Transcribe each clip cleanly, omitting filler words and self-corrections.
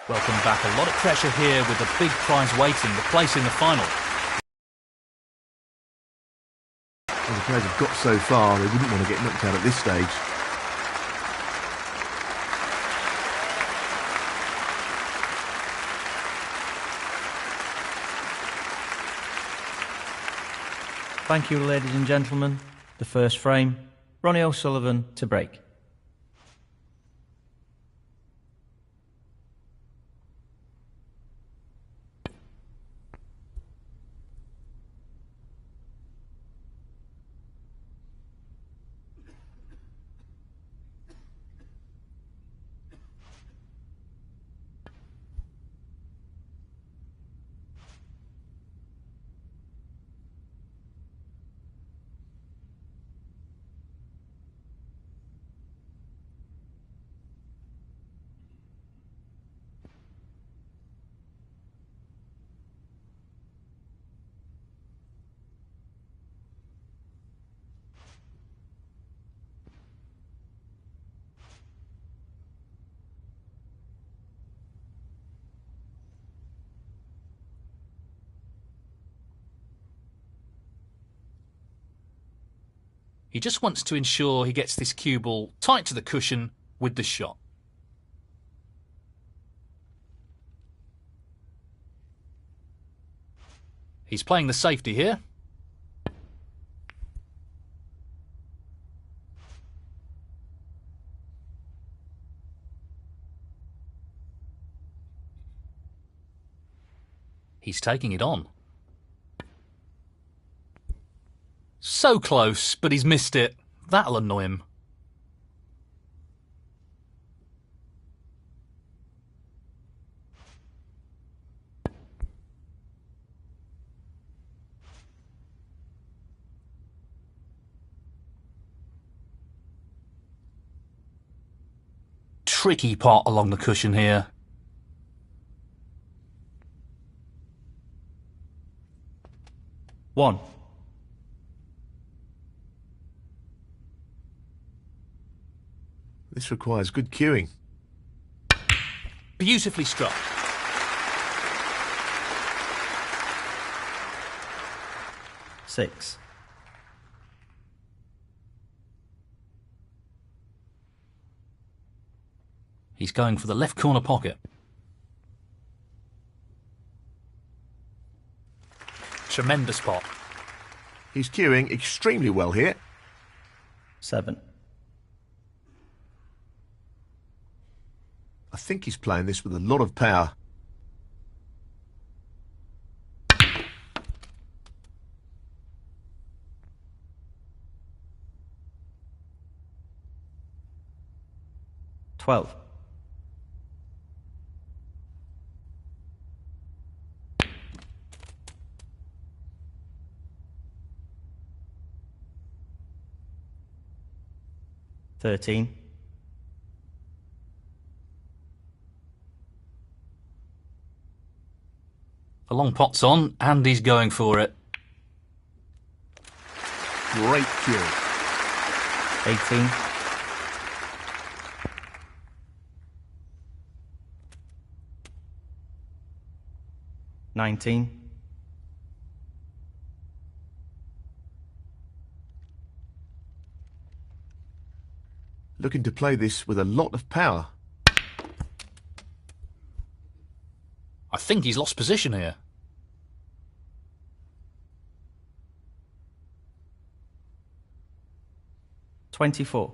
Welcome back. A lot of pressure here with a big prize waiting, the place in the final. Well, the players have got so far, they wouldn't want to get knocked out at this stage. Thank you, ladies and gentlemen. The first frame, Ronnie O'Sullivan to break. He just wants to ensure he gets this cue ball tight to the cushion with the shot. He's playing the safety here. He's taking it on. So close, but he's missed it. That'll annoy him. Tricky pot along the cushion here. One. This requires good cueing. Beautifully struck. Six. He's going for the left corner pocket. Tremendous pot. He's cueing extremely well here. 7. I think he's playing this with a lot of power. $12. $13. The long pot's on, and he's going for it. Great cueing. 18. $19. Looking to play this with a lot of power. I think he's lost position here. $24.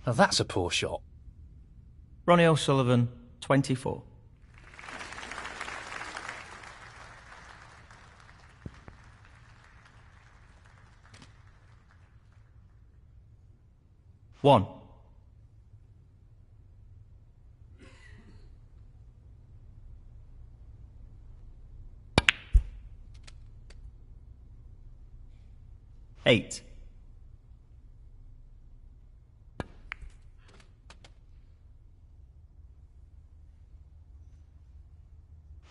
Now that's a poor shot. Ronnie O'Sullivan, 24. 1. Eight.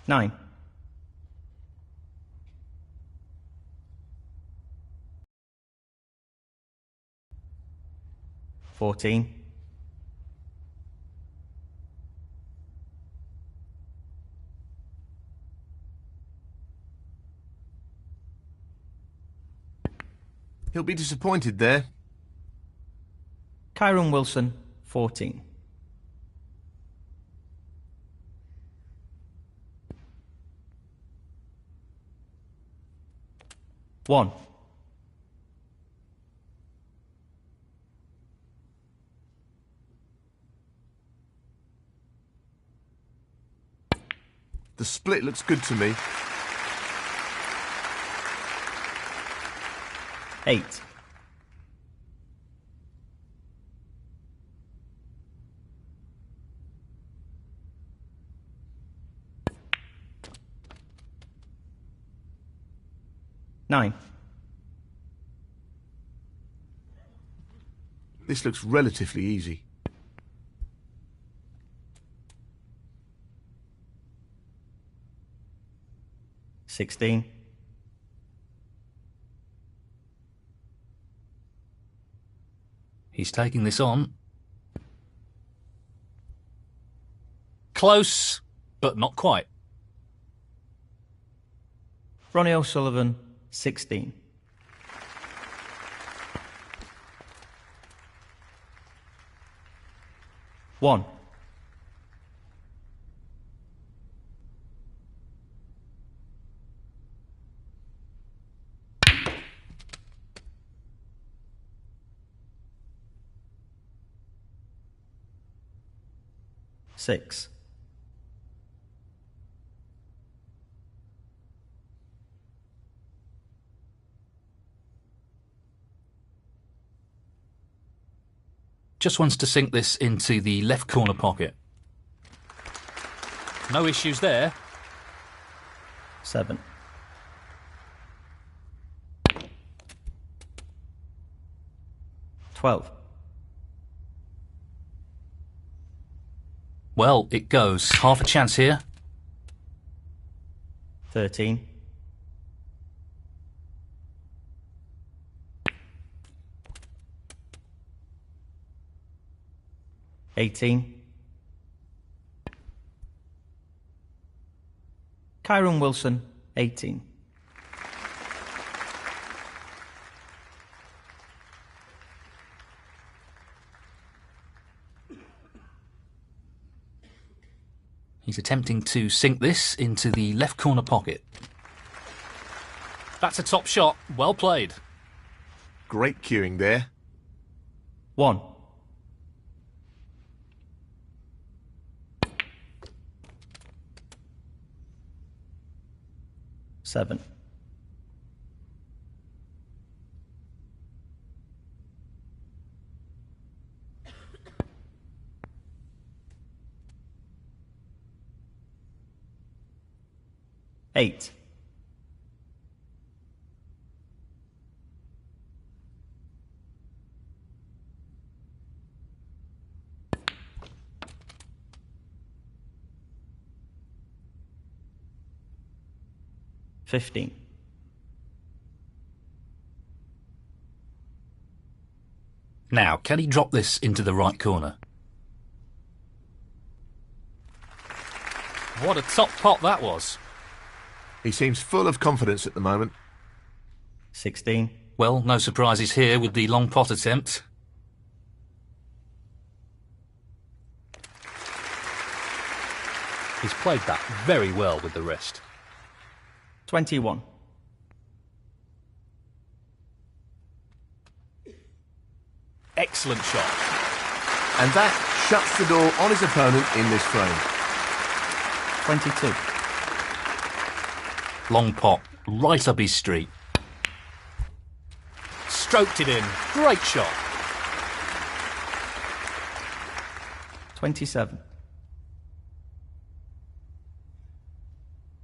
9. 14. 'He'll be disappointed there. Kyren Wilson, 14. 1. The split looks good to me. 8. 9. This looks relatively easy. 16. 'He's taking this on. Close, but not quite. Ronnie O'Sullivan, 16. 1. 6. 'Just wants to sink this into the left corner pocket. No issues there. 7. 12. Well, it goes. Half a chance here. 13. 18. Kyren Wilson, 18. He's attempting to sink this into the left corner pocket. That's a top shot. Well played. Great cueing there. 1. 7. 8. 15. 'Now, can he drop this into the right corner? What a top pot that was. He seems full of confidence at the moment. 16. Well, no surprises here with the long pot attempt. He's played that very well with the wrist. 21. Excellent shot. And that shuts the door on his opponent in this frame. 22. Long pot, right up his street. Stroked it in. Great shot. 27.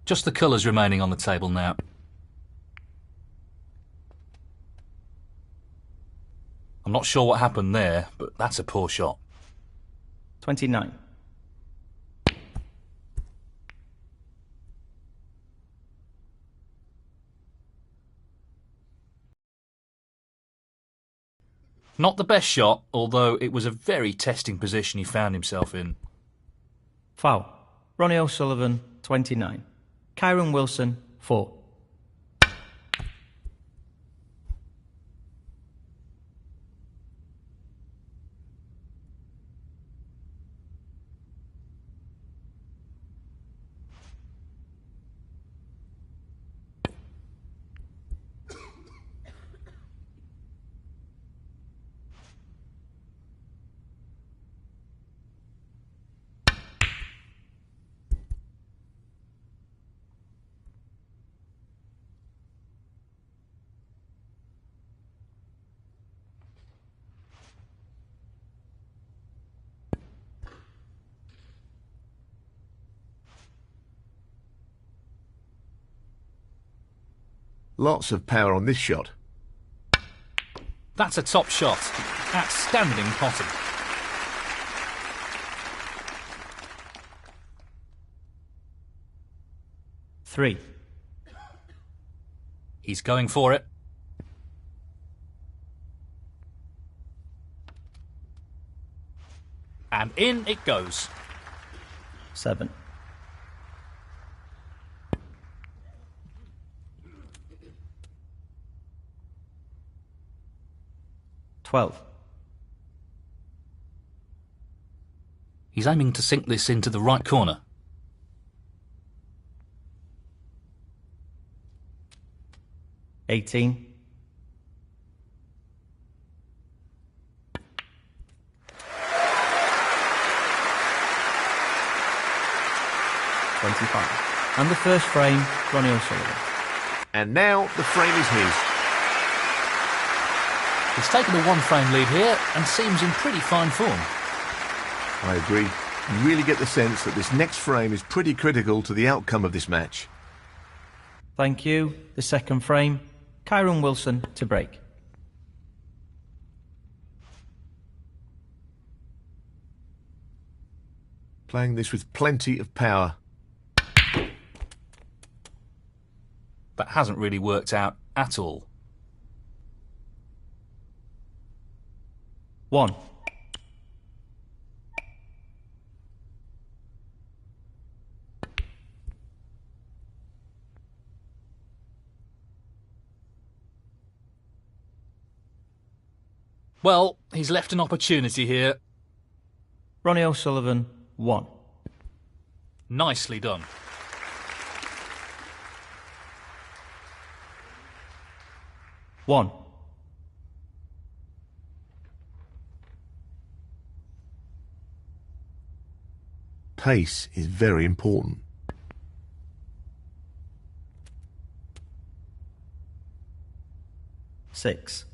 Just the colours remaining on the table now. I'm not sure what happened there, but that's a poor shot. 29. Not the best shot, although it was a very testing position he found himself in. Foul. Ronnie O'Sullivan, 29. Kyren Wilson, 4. Lots of power on this shot. That's a top shot. Outstanding potting. Three. He's going for it. And in it goes. 7. Twelve. He's aiming to sink this into the right corner. 18. 25. And the first frame, Ronnie O'Sullivan. And now the frame is his. He's taken a one-frame lead here and seems in pretty fine form. I agree. You really get the sense that this next frame is pretty critical to the outcome of this match. Thank you. The second frame, Kyren Wilson to break. Playing this with plenty of power. That hasn't really worked out at all. 1. Well, he's left an opportunity here. Ronnie O'Sullivan, 1. Nicely done. 1. Pace is very important. 6.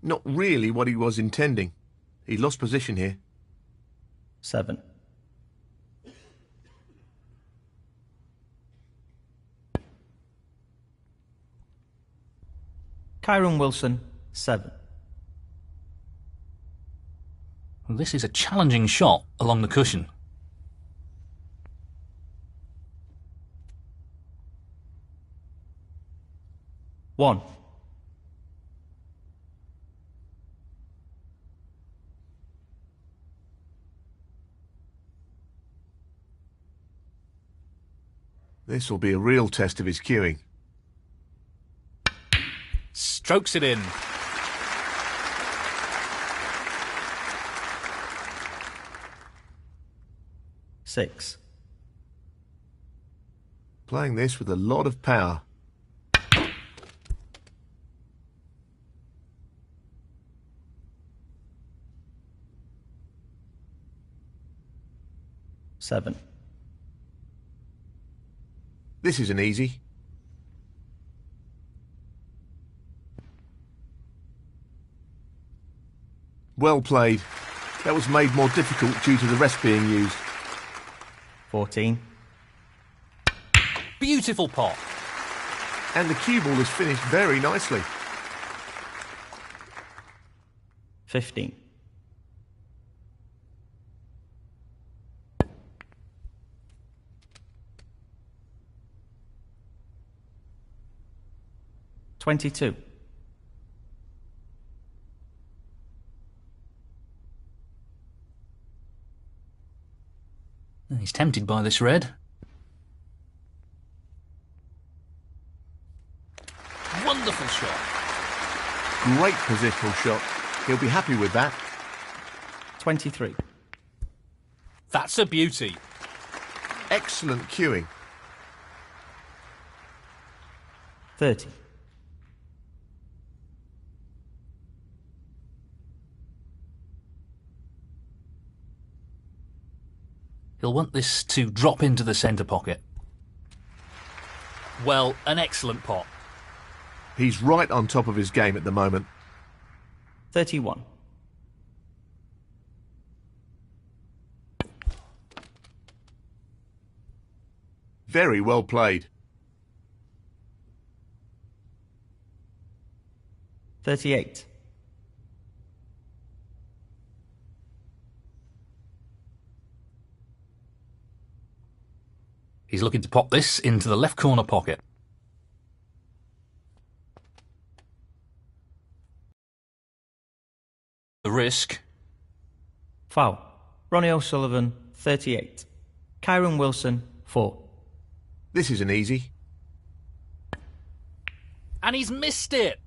Not really what he was intending. He lost position here. 7. Kyren Wilson, 7. This is a challenging shot along the cushion. 1. This will be a real test of his cueing. Strokes it in. Six. Playing this with a lot of power. 7. This isn't easy. Well played. That was made more difficult due to the rest being used. 14. Beautiful pot. And the cue ball is finished very nicely. 15. $22. He's tempted by this red. Wonderful shot. Great positional shot. He'll be happy with that. 23. That's a beauty. Excellent cueing. 30. He'll want this to drop into the centre pocket. Well, an excellent pot. He's right on top of his game at the moment. 31. Very well played. 38. He's looking to pop this into the left corner pocket. The risk. Foul. Ronnie O'Sullivan, 38. Kyren Wilson, 4. This isn't easy. And he's missed it.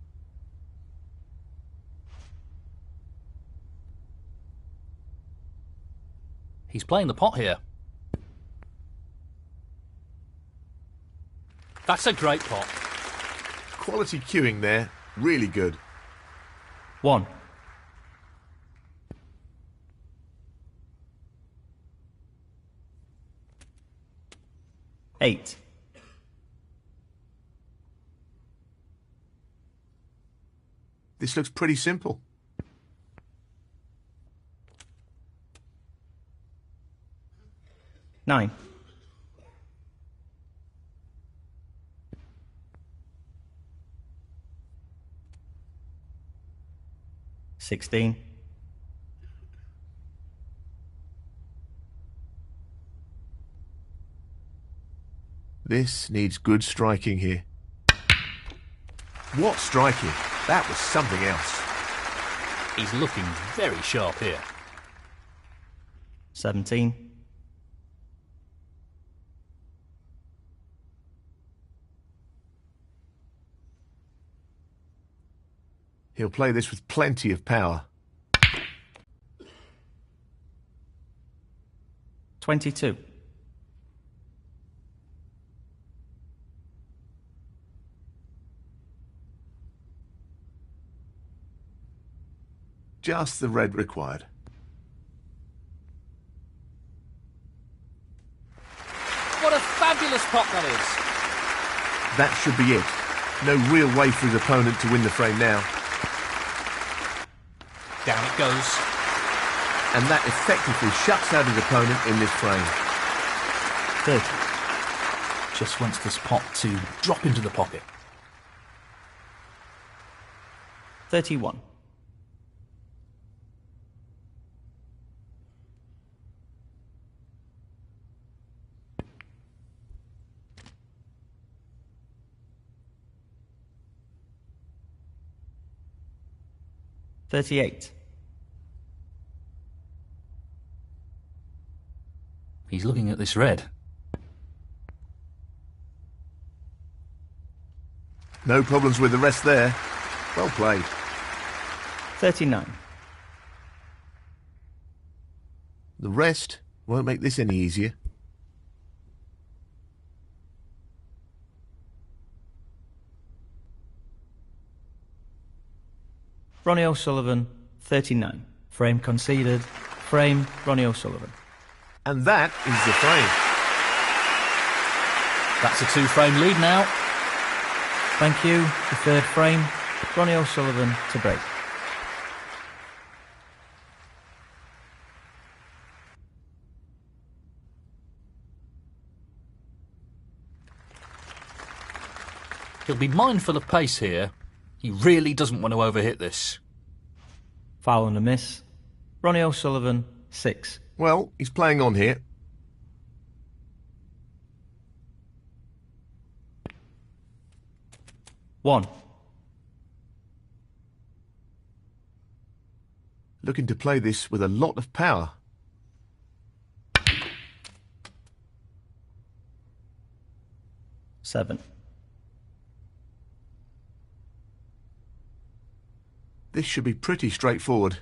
He's playing the pot here. That's a great pot. Quality cueing there. Really good. 1. $8. This looks pretty simple. 9. 16. 'This needs good striking here. What striking? That was something else. He's looking very sharp here. 17. He'll play this with plenty of power. 22. Just the red required. What a fabulous pot that is. That should be it. No real way for his opponent to win the frame now. Down it goes. And that effectively shuts out his opponent in this frame. 30. Just wants this pot to drop into the pocket. 31. 38. He's looking at this red. No problems with the rest there. Well played. 39. The rest won't make this any easier. Ronnie O'Sullivan, 39. Frame conceded. Frame, Ronnie O'Sullivan. And that is the frame. That's a 2-frame lead now. Thank you. The third frame, Ronnie O'Sullivan to break. He'll be mindful of pace here. He really doesn't want to overhit this. Foul and a miss. Ronnie O'Sullivan, 6. Well, he's playing on here. One. Looking to play this with a lot of power. Seven. This should be pretty straightforward.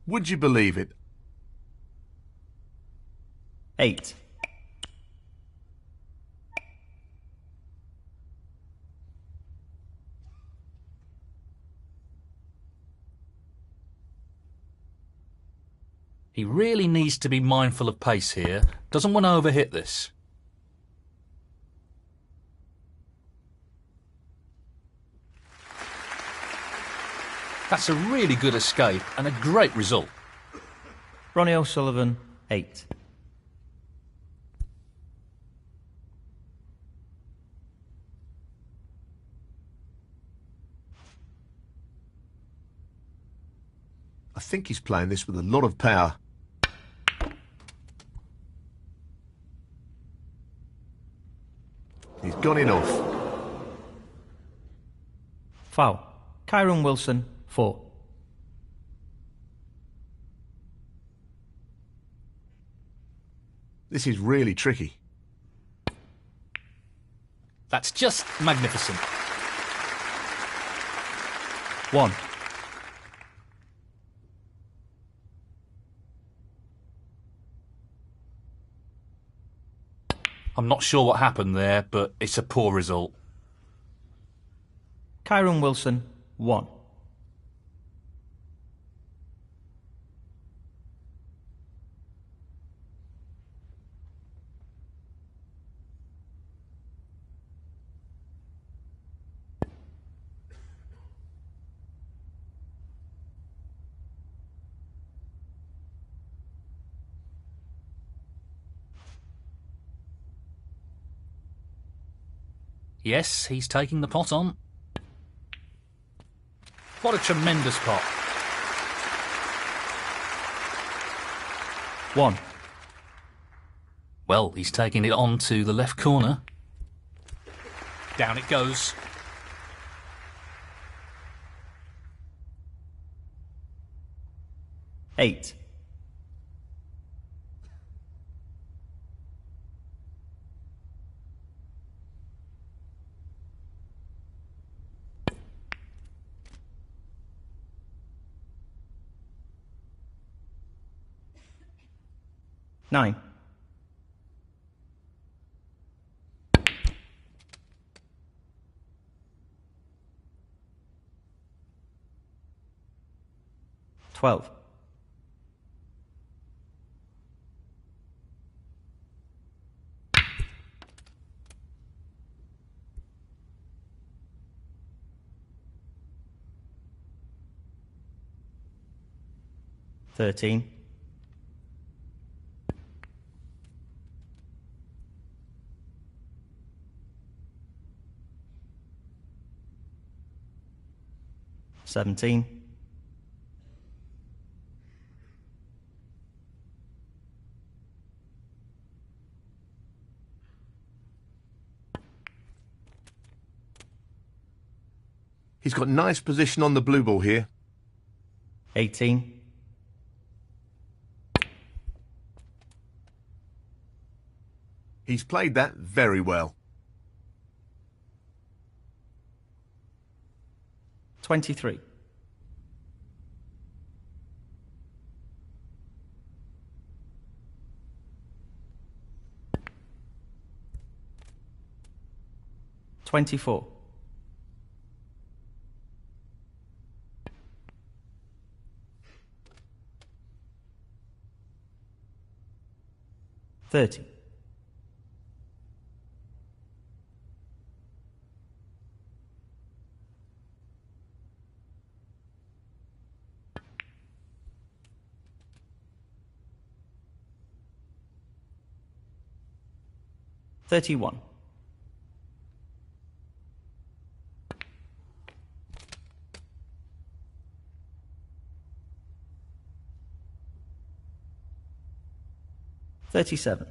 Would you believe it? 8. He really needs to be mindful of pace here. Doesn't want to overhit this. That's a really good escape and a great result. Ronnie O'Sullivan, 8. I think he's playing this with a lot of power. He's gone in off. Foul. Kyren Wilson, 4. This is really tricky. That's just magnificent. 1. I'm not sure what happened there, but it's a poor result. Kyren Wilson, 1. Yes, he's taking the pot on. What a tremendous pot. 1. Well, he's taking it on to the left corner. Down it goes. Eight. Nine. Twelve. Thirteen. 17. 'He's got nice position on the blue ball here. 18. 'He's played that very well. 23. 24. 30. $31. 37.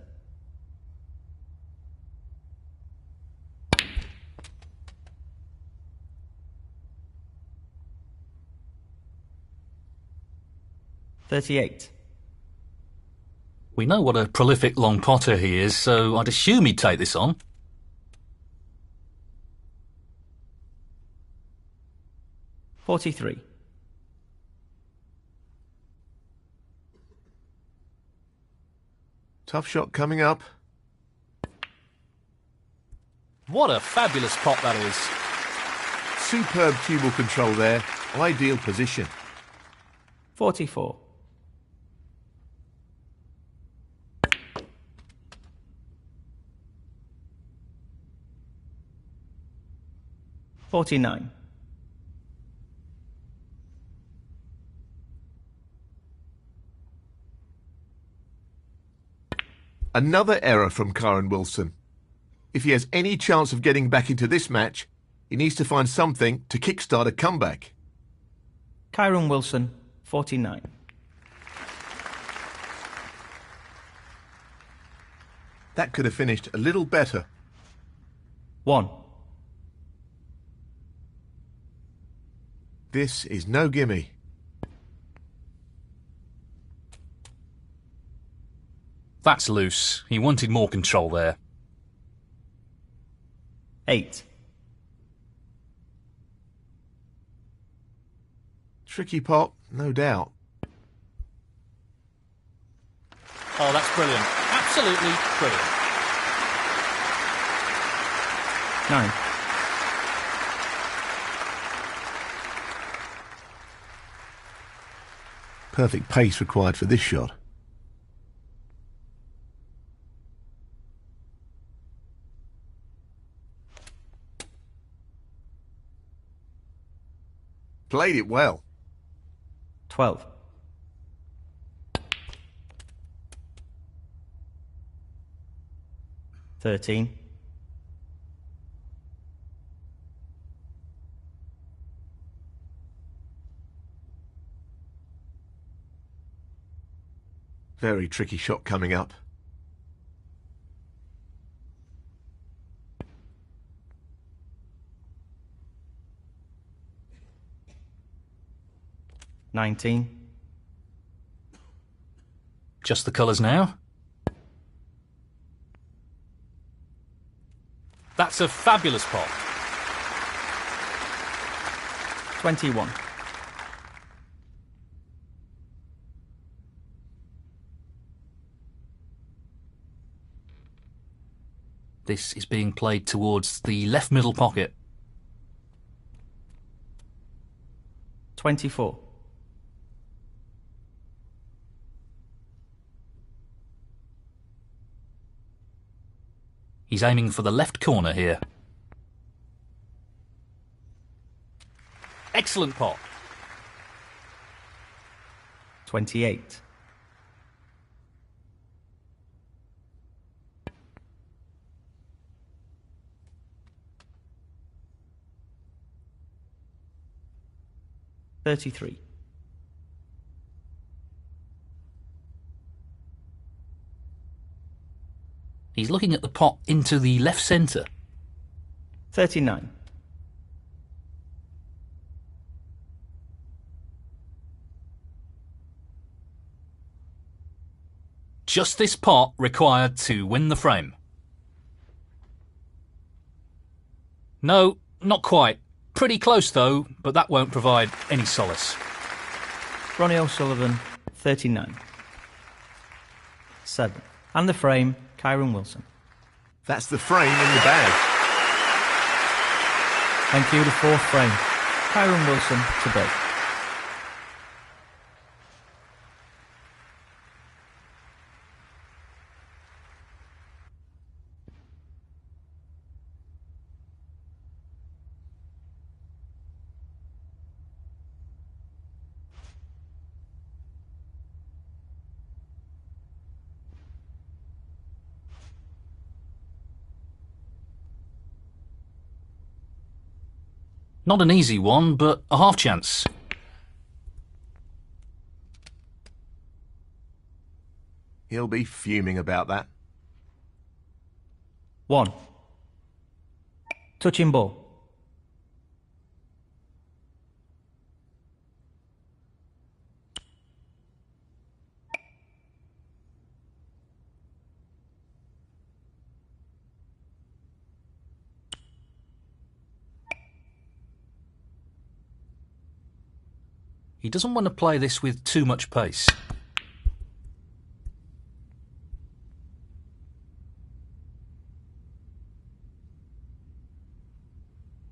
38. We know what a prolific long potter he is, so I'd assume he'd take this on. 43. Tough shot coming up. What a fabulous pot that is. Superb cue ball control there. Ideal position. 44. 49. 'Another error from Kyren Wilson. If he has any chance of getting back into this match, he needs to find something to kickstart a comeback. Kyren Wilson, 49. That could have finished a little better. 1. This is no gimme. That's loose. He wanted more control there. 8. Tricky pot, no doubt. Oh, that's brilliant. Absolutely brilliant. 9. Perfect pace required for this shot. Played it well. 12. 13. 'Very tricky shot coming up. 19. Just the colours now. That's a fabulous pot. 21. This is being played towards the left middle pocket. 24. He's aiming for the left corner here. Excellent pot. 28. 33. He's looking at the pot into the left centre. 39. Just this pot required to win the frame. No, not quite. Pretty close though, but that won't provide any solace. Ronnie O'Sullivan, 39. 7. And the frame, Kyren Wilson. That's the frame in the bag. Thank you, the fourth frame. Kyren Wilson to break. Not an easy one, but a half chance. He'll be fuming about that. 1. Touching ball. He doesn't want to play this with too much pace.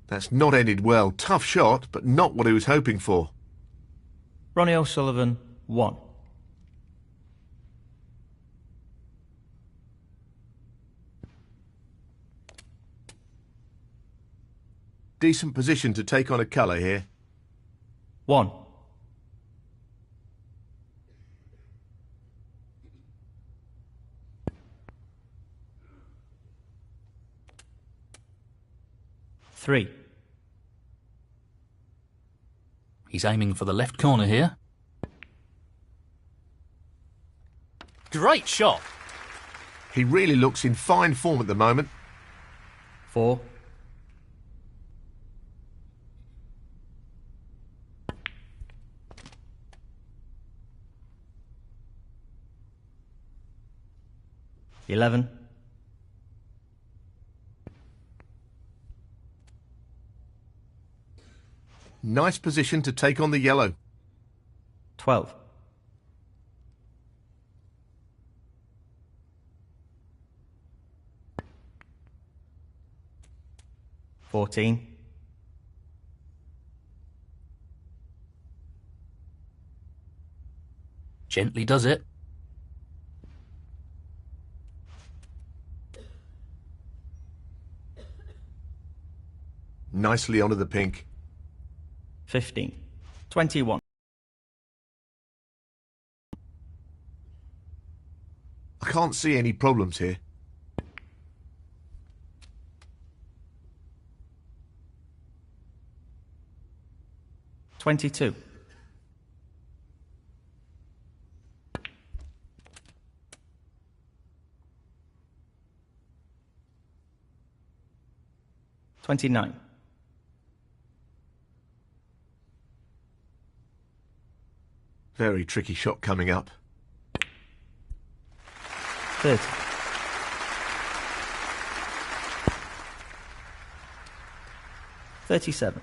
That's not ended well. Tough shot, but not what he was hoping for. Ronnie O'Sullivan, 1. Decent position to take on a colour here. 1. Three. He's aiming for the left corner here. Great shot! He really looks in fine form at the moment. 4. Eleven. Nice position to take on the yellow. 12. Fourteen. Gently does it. 'Nicely onto the pink. 15. 21. I can't see any problems here. 22. 29. 'Very tricky shot coming up. 30. 37.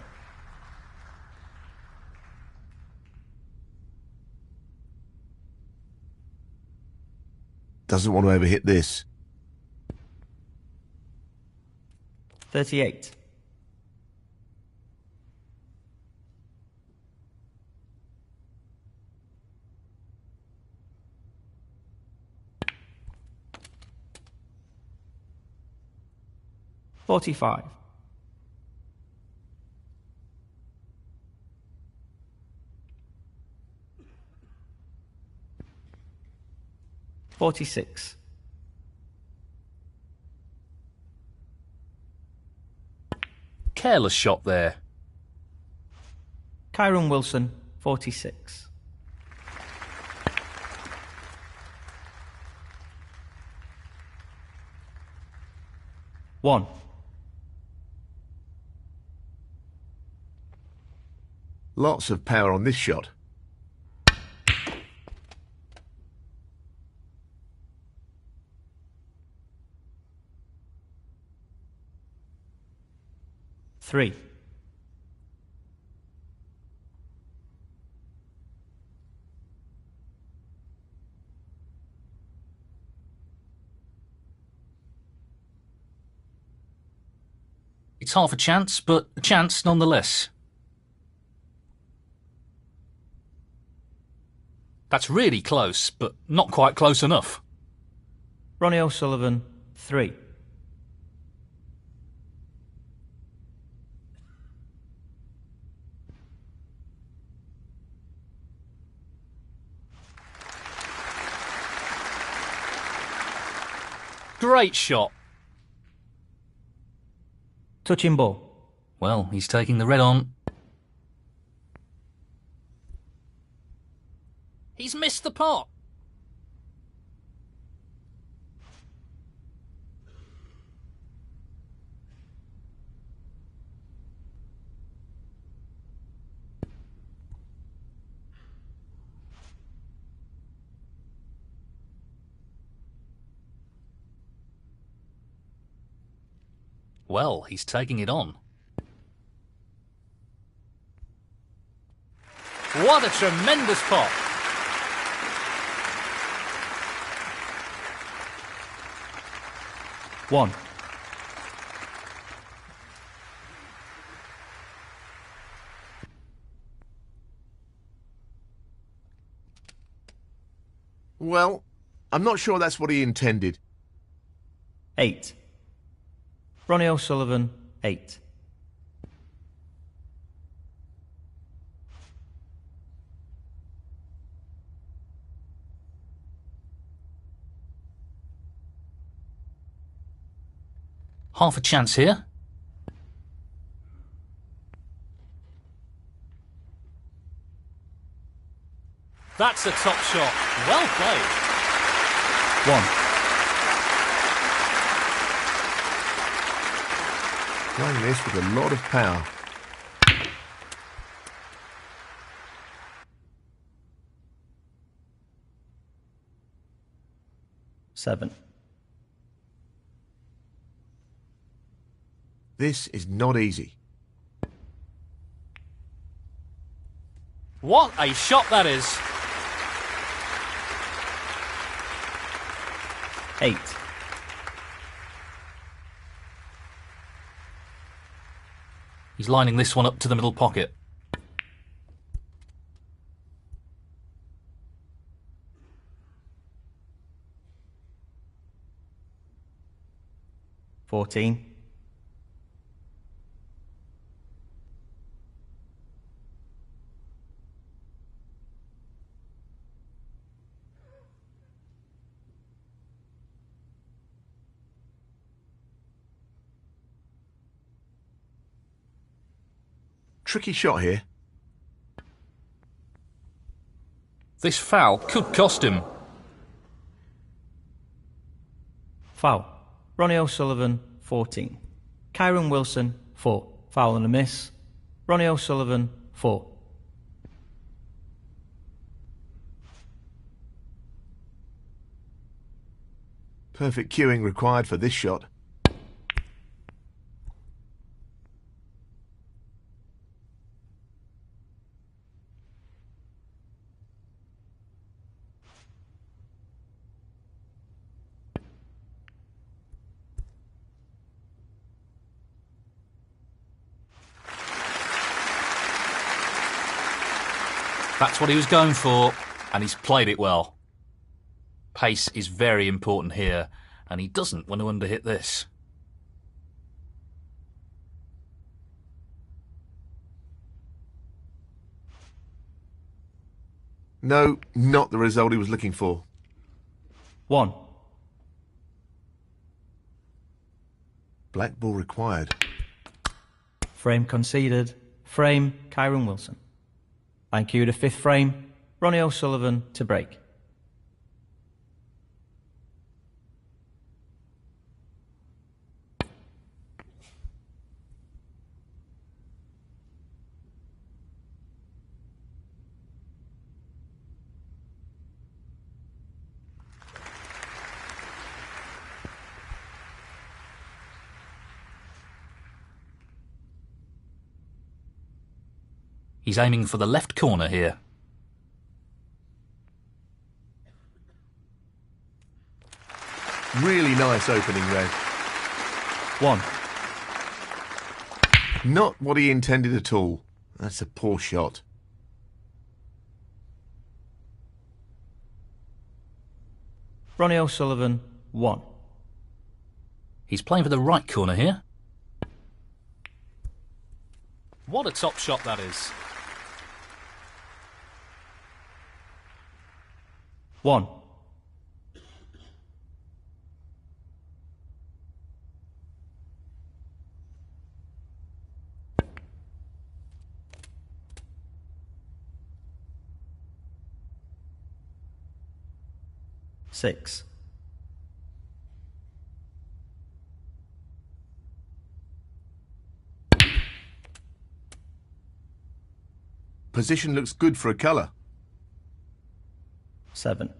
'Doesn't want to overhit this. 38. 45. 46. 'Careless shot there. Kyren Wilson, 46. 1. Lots of power on this shot. 3. 'It's half a chance, but a chance nonetheless. That's really close, but not quite close enough. Ronnie O'Sullivan, 3. 'Great shot. Touching ball. Well, he's taking the red on. He's missed the pot. Well, he's taking it on. What a tremendous pot! One. Well, I'm not sure that's what he intended. 8. Ronnie O'Sullivan, 8. Half a chance here. That's a top shot. Well played. 1. Playing this with a lot of power. Seven. This is not easy. What a shot that is. 8. He's lining this one up to the middle pocket. $14. Tricky shot here. This foul could cost him. Foul. Ronnie O'Sullivan, 14. Kyren Wilson, 4. Foul and a miss. Ronnie O'Sullivan, 4. Perfect cueing required for this shot. That's what he was going for, and he's played it well. Pace is very important here, and he doesn't want to underhit this. No, not the result he was looking for. 1. Black ball required. Frame conceded. Frame, Kyren Wilson. Thank you to 5th frame, Ronnie O'Sullivan to break. He's aiming for the left corner here. Really nice opening, Red. 1. Not what he intended at all. That's a poor shot. Ronnie O'Sullivan, 1. He's playing for the right corner here. What a top shot that is. 1. 6. Position looks good for a colour. 7.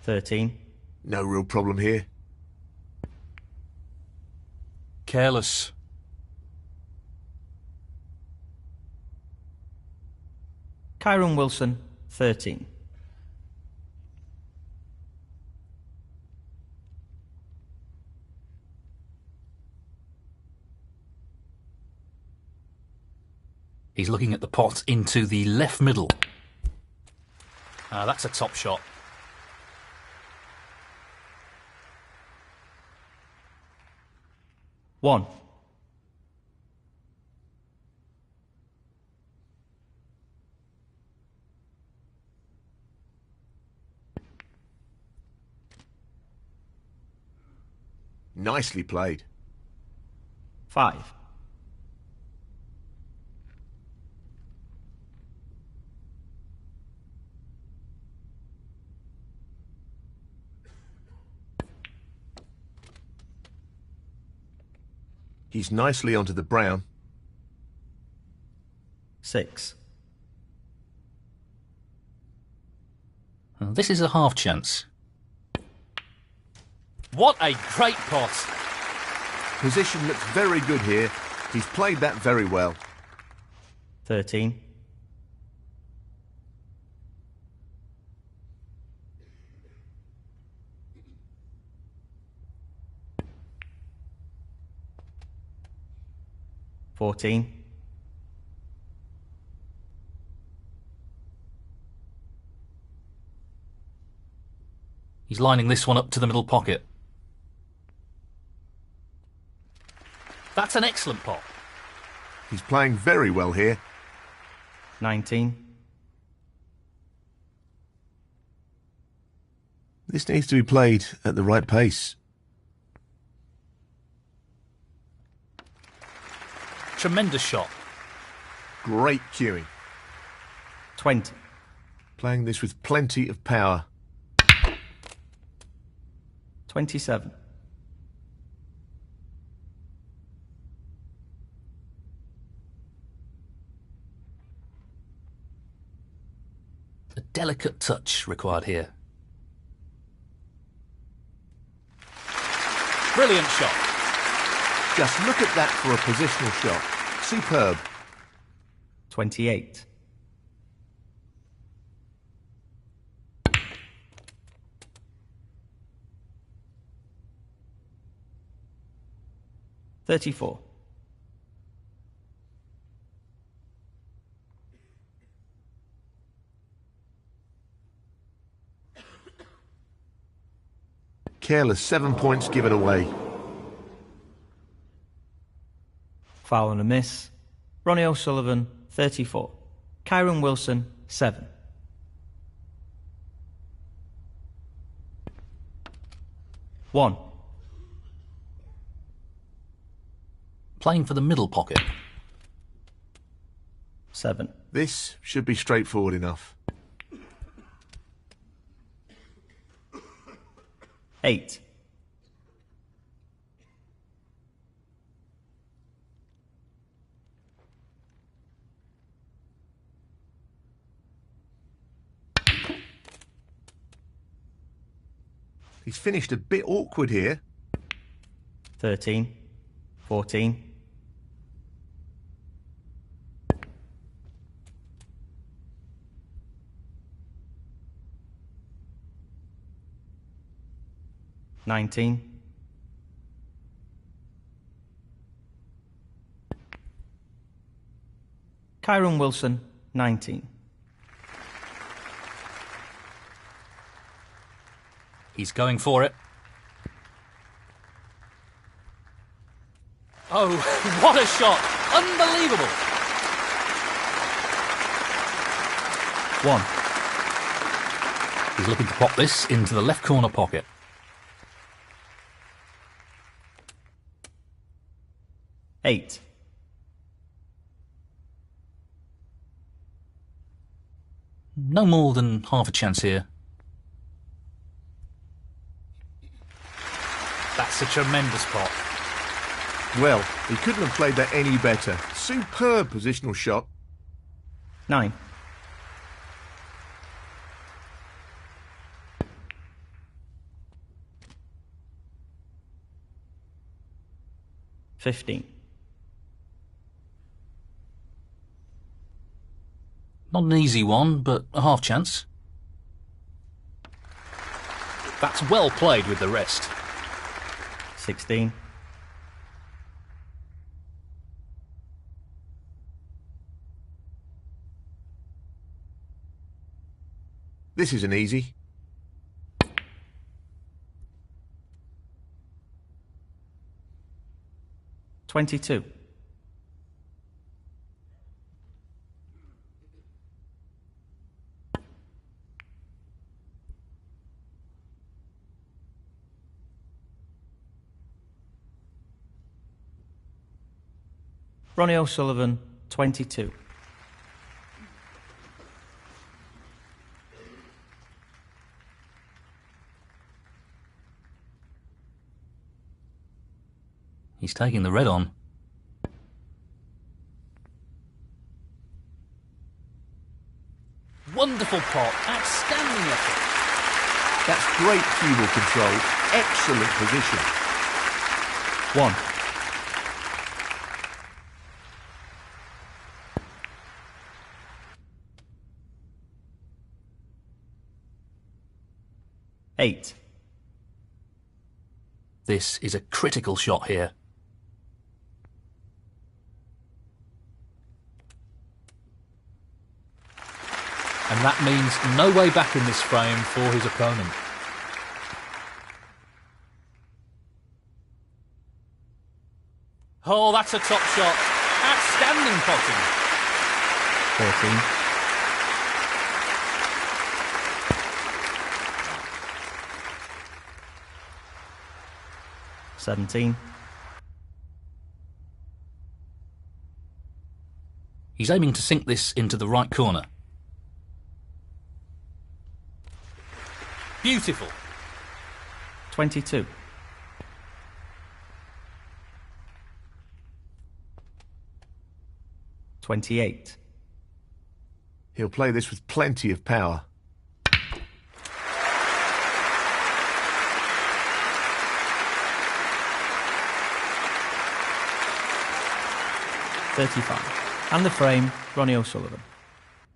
$13. No real problem here. Careless. Kyren Wilson, 13. He's looking at the pot into the left middle. That's a top shot. One. Nicely played. 5. He's nicely onto the brown. 6. This is a half chance. What a great pot! Position looks very good here. He's played that very well. 13. $14. He's lining this one up to the middle pocket. That's an excellent pot. He's playing very well here. 19. This needs to be played at the right pace. Tremendous shot. Great cueing. 20. Playing this with plenty of power. 27. A delicate touch required here. Brilliant shot. Just look at that for a positional shot. Superb. 28. $34. Careless, 7 points given away. Foul and a miss. Ronnie O'Sullivan, 34. Kyren Wilson, 7. One. Playing for the middle pocket. 7. This should be straightforward enough. 8. He's finished a bit awkward here. 13. 14. $19. Kyren Wilson, 19. He's going for it. Oh, what a shot! Unbelievable! 1. He's looking to pop this into the left corner pocket. 8. No more than half a chance here. That's a tremendous pot. Well, he couldn't have played that any better. Superb positional shot. 9. $15. Not an easy one, but a half chance. That's well played with the rest. 16. This isn't easy. 22. Ronnie O'Sullivan, 22. He's taking the red on. Wonderful pot. Outstanding effort. That's great cue ball control. Excellent position. 1. $8. This is a critical shot here. And that means no way back in this frame for his opponent. Oh, that's a top shot. Outstanding potting. 14. $17. He's aiming to sink this into the right corner. Beautiful. 22. $28. He'll play this with plenty of power. 35. And the frame, Ronnie O'Sullivan.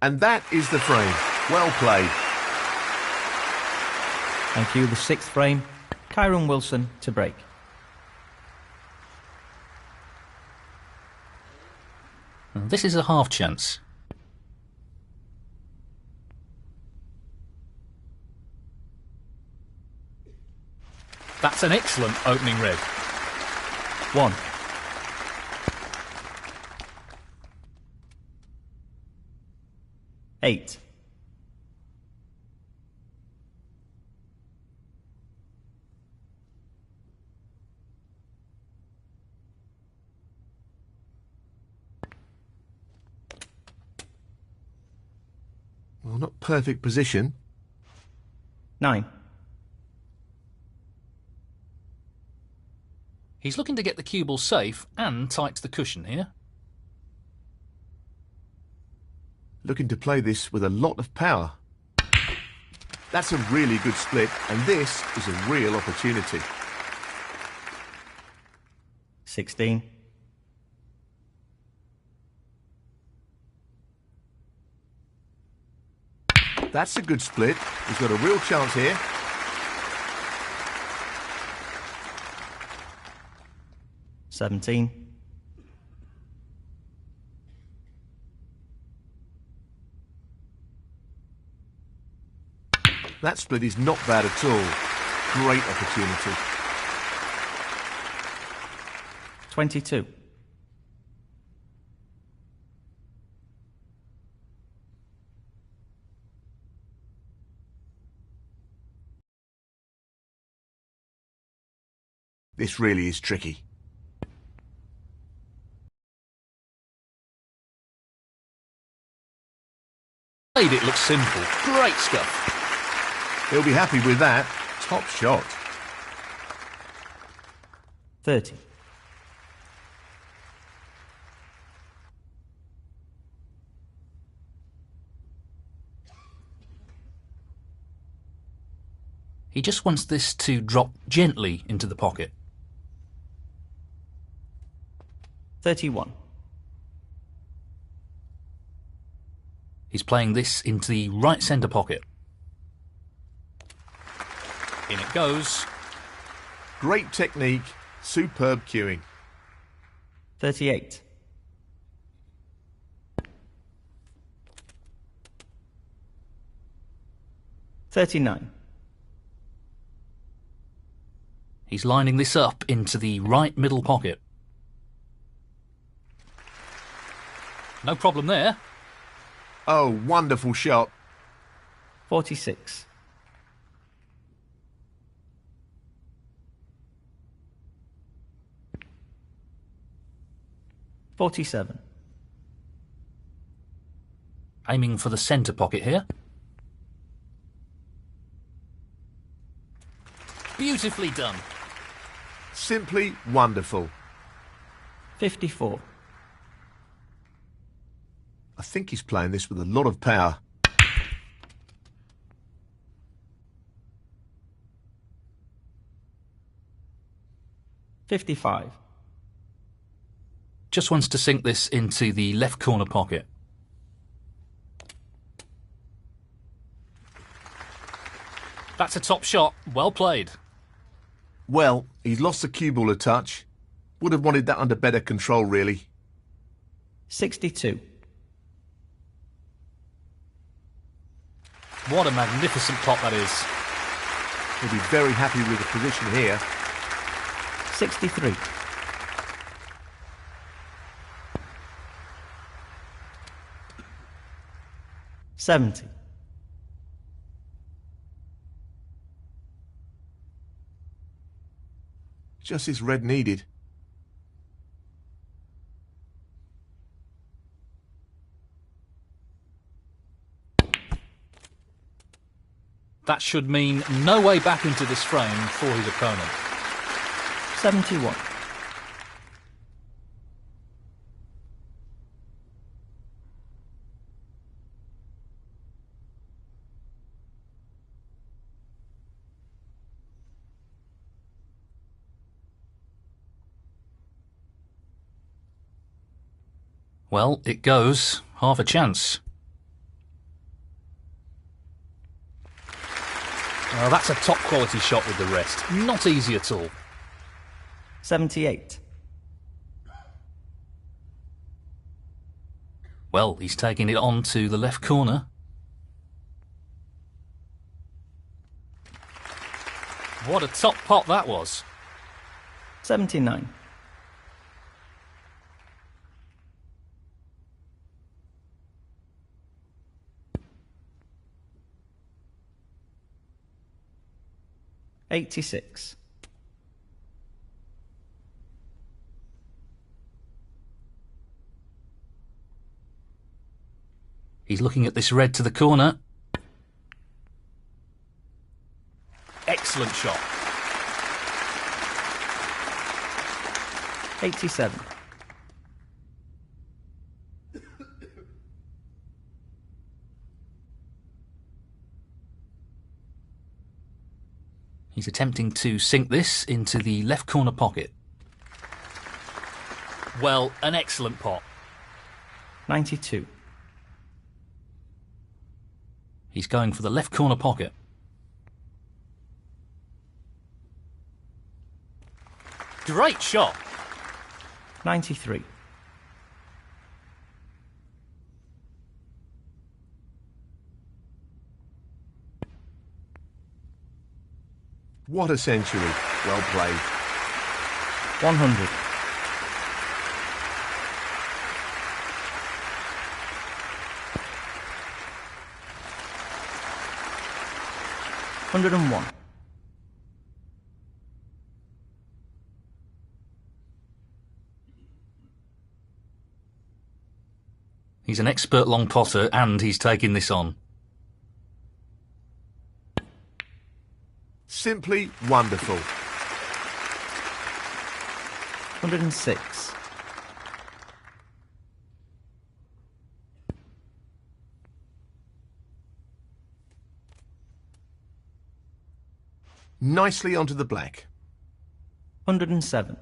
And that is the frame. Well played. Thank you. The 6th frame, Kyren Wilson to break. This is a half chance. That's an excellent opening red. 1. $8. Well, not perfect position. 9. He's looking to get the cue ball safe and tight to the cushion here. Looking to play this with a lot of power. That's a really good split, and this is a real opportunity. 16. That's a good split. He's got a real chance here. 17. That split is not bad at all. Great opportunity. 22. This really is tricky. It looks simple. Great stuff. He'll be happy with that. Top shot. 30. He just wants this to drop gently into the pocket. 31. He's playing this into the right centre pocket. In it goes. Great technique, superb cueing. 38. $39. He's lining this up into the right middle pocket. No problem there. Oh, wonderful shot. 46. $47. Aiming for the centre pocket here. Beautifully done. Simply wonderful. 54. I think he's playing this with a lot of power. $55. Just wants to sink this into the left corner pocket. That's a top shot. Well played. Well, he's lost the cue ball a touch. Would have wanted that under better control, really. 62. What a magnificent pot that is. He'll be very happy with the position here. 63. $70. Just this red needed. That should mean no way back into this frame for his opponent. 71. Well, it goes. Half a chance. Well, that's a top quality shot with the wrist. Not easy at all. 78. Well, he's taking it on to the left corner. What a top pot that was. 79. $86. He's looking at this red to the corner. Excellent shot. 87. He's attempting to sink this into the left corner pocket. Well, an excellent pot. 92. He's going for the left corner pocket. Great shot. 93. What a century. Well played. 100. $101. He's an expert long potter and he's taking this on. Simply wonderful. 106. Nicely onto the black. 107.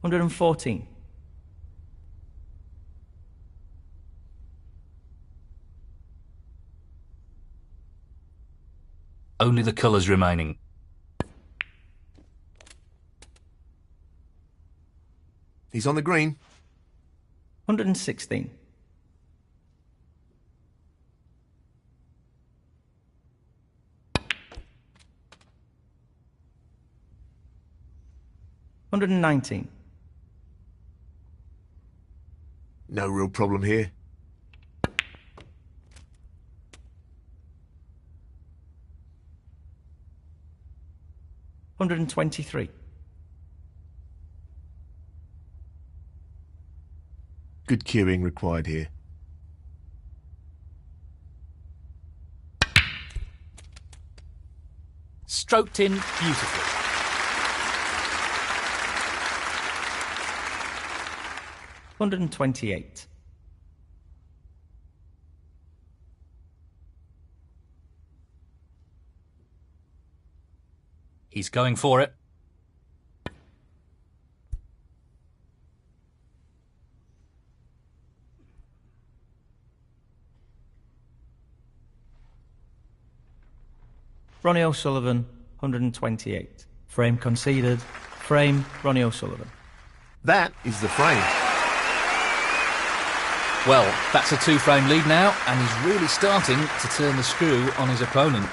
114. 'Only the colours remaining. He's on the green. 116. 119. No real problem here. 123. Good cueing required here. Stroked in beautifully. 128. He's going for it. Ronnie O'Sullivan, 128. Frame conceded. Frame, Ronnie O'Sullivan. That is the frame. Well, that's a 2-frame lead now, and he's really starting to turn the screw on his opponent.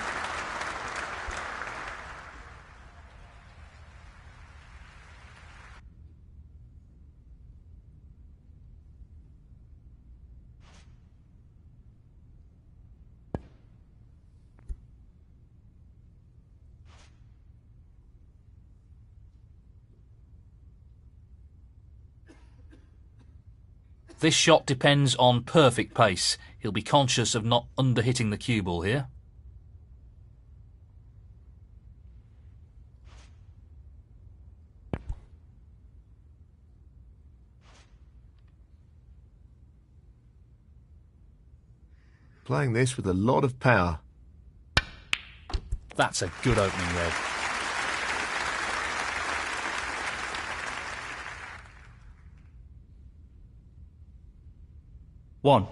This shot depends on perfect pace. He'll be conscious of not under-hitting the cue ball here. Playing this with a lot of power. That's a good opening red. One.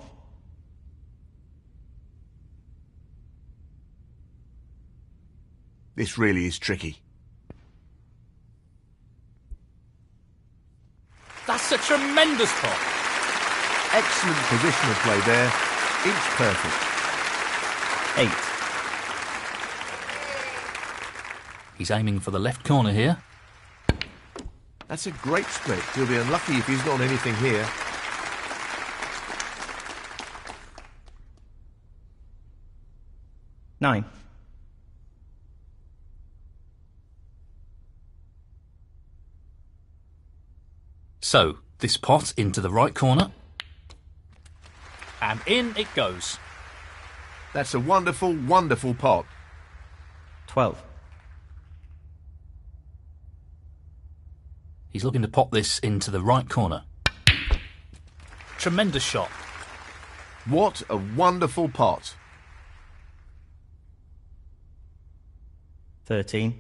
This really is tricky. That's a tremendous pot. Excellent positional play there. Inch perfect. 8. He's aiming for the left corner here. That's a great split. He'll be unlucky if he's not on anything here. 9. So, this pot into the right corner. And in it goes. That's a wonderful, wonderful pot. 12. He's looking to pop this into the right corner. Tremendous shot. What a wonderful pot. 13.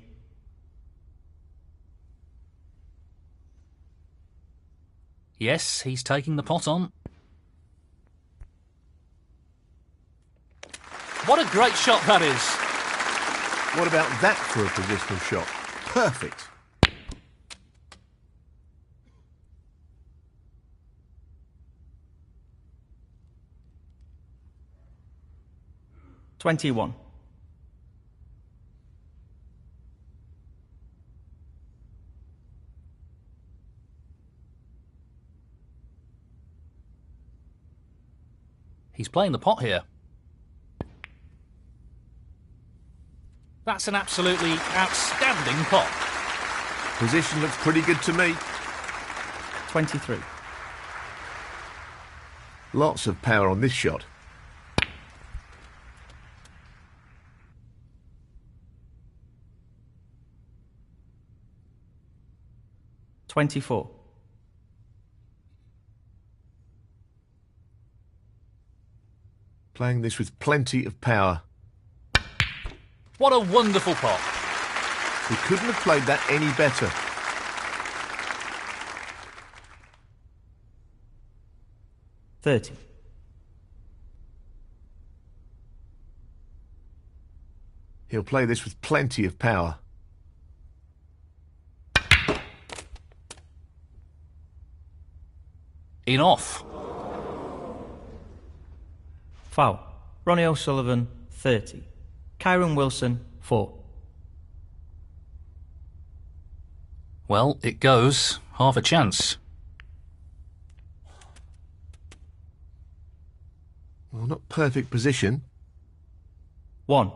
Yes, he's taking the pot on. What a great shot that is. What about that for a positional shot? Perfect. $21. He's playing the pot here. That's an absolutely outstanding pot. Position looks pretty good to me. 23. Lots of power on this shot. $24. Playing this with plenty of power. What a wonderful pot. He couldn't have played that any better. $30. He'll play this with plenty of power. In off. Foul. Ronnie O'Sullivan, 30. Kyren Wilson, 4. Well, it goes. Half a chance. Well, not perfect position. 1.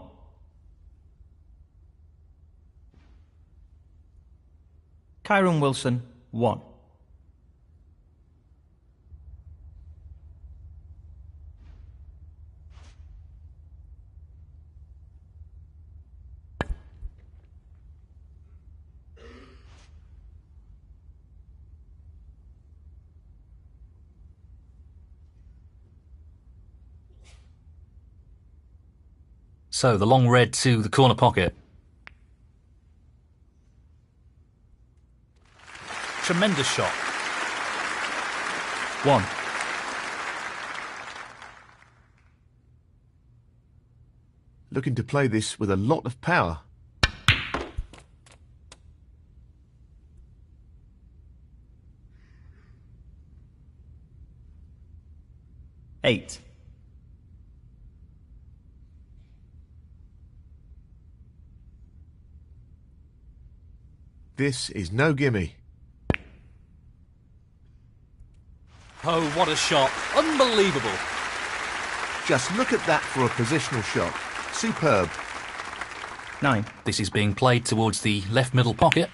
Kyren Wilson, 1. So, the long red to the corner pocket. Tremendous shot. 1. Looking to play this with a lot of power. $8. This is no gimme. Oh, what a shot. Unbelievable. Just look at that for a positional shot. Superb. 9. This is being played towards the left middle pocket.